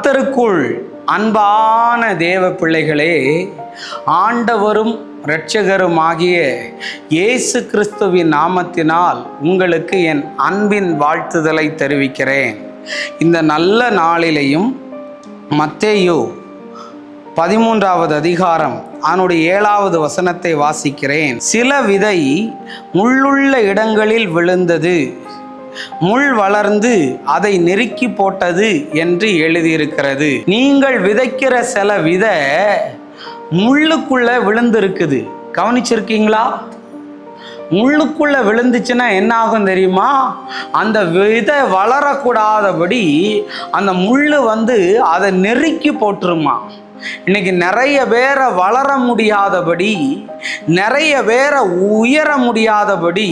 கர்த்தருக்குள் அன்பான தேவ பிள்ளைகளே, ஆண்டவரும் இரட்சகருமாகிய இயேசு கிறிஸ்துவின் நாமத்தினால் உங்களுக்கு என் அன்பின் வாழ்த்துதலை தெரிவிக்கிறேன். இந்த நல்ல நாளிலையும் மத்தேயு 13வது அதிகாரம் அதனுடைய 7வது வசனத்தை வாசிக்கிறேன். சில விதை முள்ளுள்ள இடங்களில் விழுந்தது, முள் வளர்ந்து அதை நெருக்கி போட்டது என்று எழுதியிருக்கிறது. நீங்கள் விதைக்கிற சில விதை முள்ளுக்குள்ள விழுந்திருக்குது. கவனிச்சிருக்கீங்களா? முள்ளுக்குள்ள விழுந்துச்சுன்னா என்ன ஆகும் தெரியுமா? அந்த விதை வளரக்கூடாதபடி அந்த முள்ளு அதை நெருக்கி போட்டுருமா. இன்னைக்கு நிறைய பேரை வளர முடியாதபடி, நிறைய பேரை உயர முடியாதபடி,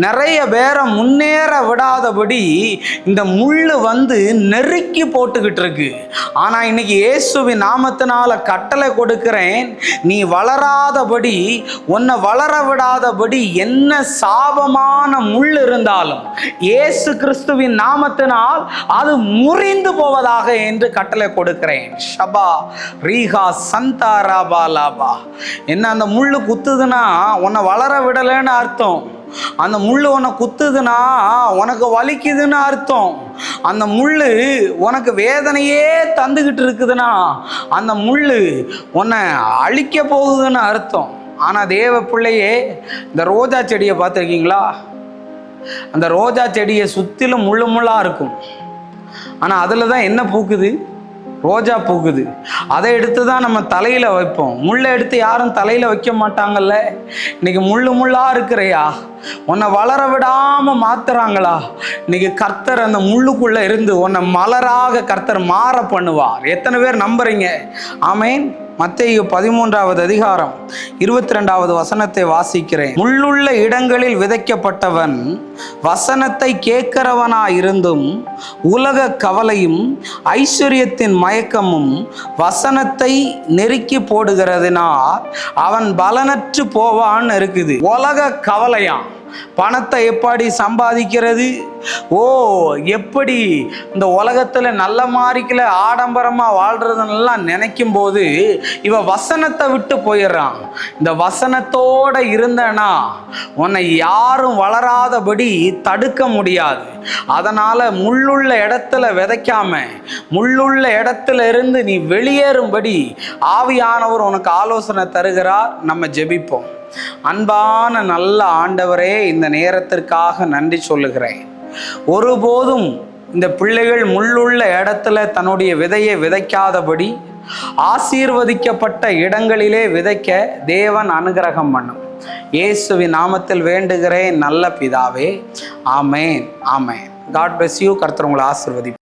நிறைய பேரை முன்னேற விடாதபடி இந்த முள்ளு நெருக்கி போட்டுக்கிட்டு இருக்கு. ஆனா இன்னைக்கு இயேசுவின் நாமத்தினால கட்டளை கொடுக்கிறேன், நீ வளராதபடி, உன்னை வளர விடாதபடி என்ன சாபமான முள் இருந்தாலும் இயேசு கிறிஸ்துவின் நாமத்தினால் அது முறிந்து போவதாக என்று கட்டளை கொடுக்கிறேன். ஷபா ரீஹா சந்தாராபா லாபா. என்ன அந்த முள்ளு குத்துதுன்னா உன்னை வளர விடலைன்னு அர்த்தம். அந்த முள்ளு உன்னை குத்துதுன்னா உனக்கு வலிக்குதுன்னு அர்த்தம். அந்த முள்ளு உனக்கு வேதனையே தந்துக்கிட்டு இருக்குதுன்னா அந்த முள்ளு உன்னை அழிக்க போகுதுன்னு அர்த்தம். ஆனால் தேவ பிள்ளையே, இந்த ரோஜா செடியை பார்த்துருக்கீங்களா? அந்த ரோஜா செடியை சுற்றிலும் முள்ளு முள்ளாக இருக்கும். ஆனால் அதில் தான் என்ன பூக்குது? ரோஜா பூக்குது. அதை எடுத்து தான் நம்ம தலையில் வைப்போம். முள்ளை எடுத்து யாரும் தலையில் வைக்க மாட்டாங்கல்ல. இன்னைக்கு முள்ளா இருக்கிறையா, உன்னை வளர விடாம மாத்துறாங்களா? இன்னைக்கு கர்த்தர் அந்த முள்ளுக்குள்ள இருந்து உன்னை மலராக கர்த்தர் மாற பண்ணுவார். எத்தனை பேர் நம்புறீங்க? ஆமேன். மத்தேயு 13வது அதிகாரம் 22வது வசனத்தை வாசிக்கிறேன். முள்ளுள்ள இடங்களில் விதைக்கப்பட்டவன் வசனத்தை கேட்கிறவனாயிருந்தும் உலக கவலையும் ஐஸ்வர்யத்தின் மயக்கமும் வசனத்தை நெருக்கி போடுகிறதுனால் அவன் பலனற்று போவான்னு இருக்குது. உலக கவலையாம். பணத்தை எப்படி சம்பாதிக்கிறது, எப்படி இந்த உலகத்தில் நல்ல மாதிரிக்கல ஆடம்பரமாக வாழ்றதுன்னெல்லாம் நினைக்கும் போது இவன் வசனத்தை விட்டு போயிடுறான். இந்த வசனத்தோட இருந்தனா உன்னை யாரும் வளராதபடி தடுக்க முடியாது. அதனால முள்ளுள்ள இடத்துல விதைக்காம முள்ளுள்ள இடத்துல இருந்து நீ வெளியேறும்படி ஆவியானவர் உனக்கு ஆலோசனை தருகிறார். நம்ம ஜெபிப்போம். அன்பான நல்ல ஆண்டவரே, இந்த நேரத்திற்காக நன்றி சொல்லுகிறேன். ஒருபோதும் இந்த பிள்ளைகள் முள்ளுள்ள இடத்துல தன்னுடைய விதையை விதைக்காதபடி ஆசீர்வதிக்கப்பட்ட இடங்களிலே விதைக்க தேவன் அனுகிரகம் பண்ணும். இயேசுவின் நாமத்தில் வேண்டுகிறேன் நல்ல பிதாவே. ஆமேன், ஆமேன். God bless you. கர்த்தர் உங்களை ஆசீர்வதிப்பார்.